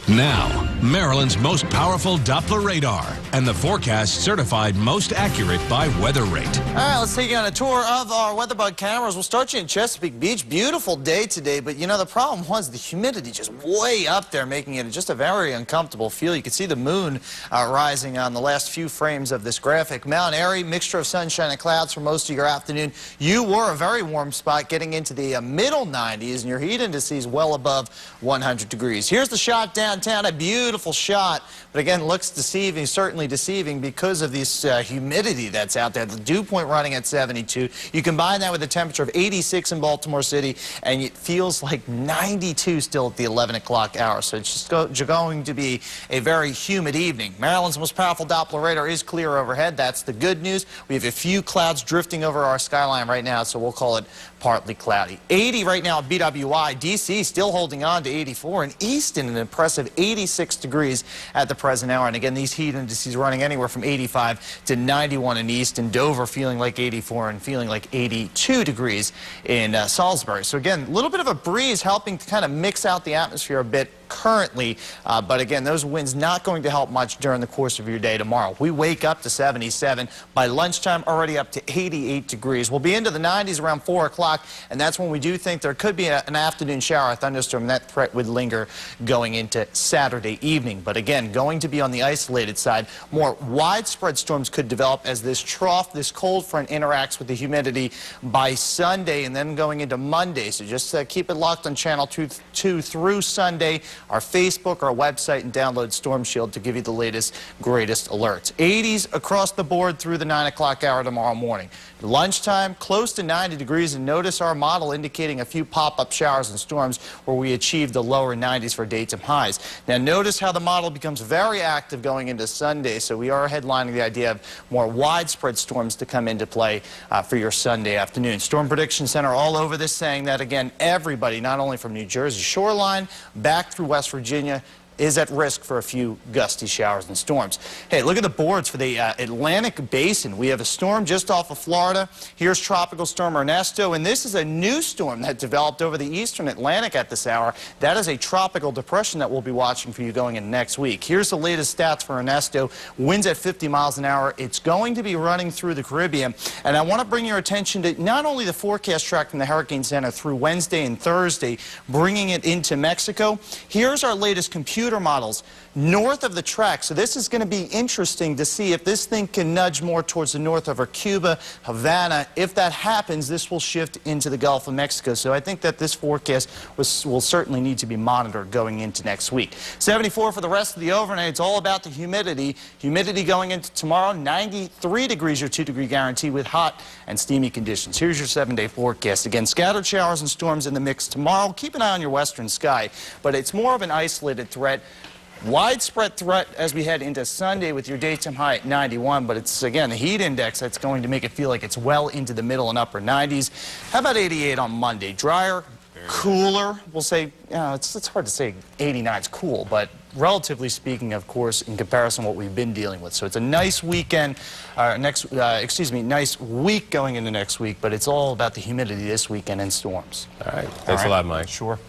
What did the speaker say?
Now, Maryland's most powerful Doppler radar and the forecast certified most accurate by Weather Rate. All right, let's take you on a tour of our WeatherBug cameras. We'll start you in Chesapeake Beach. Beautiful day today, but you know, the problem was the humidity just way up there, making it just a very uncomfortable feel. You can see the moon rising on the last few frames of this graphic. Mount Airy, mixture of sunshine and clouds for most of your afternoon. You were a very warm spot, getting into the middle 90s, and your heat indices well above 100 degrees. Here's the shot downtown, a beautiful shot, but again, looks deceiving, certainly deceiving because of this humidity that's out there. The dew point running at 72. You combine that with a temperature of 86 in Baltimore City, and it feels like 92 still at the 11 o'clock hour. So it's just going to be a very humid evening. Maryland's most powerful Doppler radar is clear overhead. That's the good news. We have a few clouds drifting over our skyline right now, so we'll call it partly cloudy. 80 right now at BWI. D.C. still holding on to 84, and Easton an impressive 86 degrees at the present hour. And again, these heat indices running anywhere from 85 to 91 in Easton. Dover feeling like 84 and feeling like 82 degrees in Salisbury. So again, a little bit of a breeze helping to kind of mix out the atmosphere a bit currently, but again, those winds not going to help much during the course of your day tomorrow. We wake up to 77. By lunchtime, already up to 88 degrees. We'll be into the 90s around 4 o'clock, and that's when we do think there could be an afternoon shower, a thunderstorm, and that threat would linger going into Saturday evening. But again, going to be on the isolated side. More widespread storms could develop as this trough, this cold front interacts with the humidity by Sunday and then going into Monday. So just keep it locked on Channel 2 through Sunday, our Facebook, our website, and download Storm Shield to give you the latest, greatest alerts. 80s across the board through the 9 o'clock hour tomorrow morning. Lunchtime, close to 90 degrees, and notice our model indicating a few pop-up showers and storms where we achieved the lower 90s for daytime highs. Now notice how the model becomes very active going into Sunday, so we are headlining the idea of more widespread storms to come into play for your Sunday afternoon. Storm Prediction Center all over this saying that, again, everybody, not only from New Jersey shoreline back through West Virginia, is at risk for a few gusty showers and storms. Hey, look at the boards for the Atlantic Basin. We have a storm just off of Florida. Here's Tropical Storm Ernesto, and this is a new storm that developed over the eastern Atlantic at this hour. That is a tropical depression that we'll be watching for you going into next week. Here's the latest stats for Ernesto. Winds at 50 miles an hour. It's going to be running through the Caribbean, and I want to bring your attention to not only the forecast track from the Hurricane Center through Wednesday and Thursday, bringing it into Mexico. Here's our latest computer models north of the track. So this is going to be interesting to see if this thing can nudge more towards the north over Cuba, Havana. If that happens, this will shift into the Gulf of Mexico. So I think that this forecast will certainly need to be monitored going into next week. 74 for the rest of the overnight. It's all about the humidity. Humidity going into tomorrow, 93 degrees, your 2-degree guarantee with hot and steamy conditions. Here's your 7-day forecast. Again, scattered showers and storms in the mix tomorrow. Keep an eye on your western sky, but it's more of an isolated threat. Widespread threat as we head into Sunday with your daytime high at 91, but it's, again, the heat index that's going to make it feel like it's well into the middle and upper 90s. How about 88 on Monday? Drier, cooler. We'll say, it's hard to say 89 is cool, but relatively speaking, of course, in comparison to what we've been dealing with. So it's a nice weekend, nice week going into next week, but it's all about the humidity this weekend and storms. All right. Thanks a lot, Mike. Sure.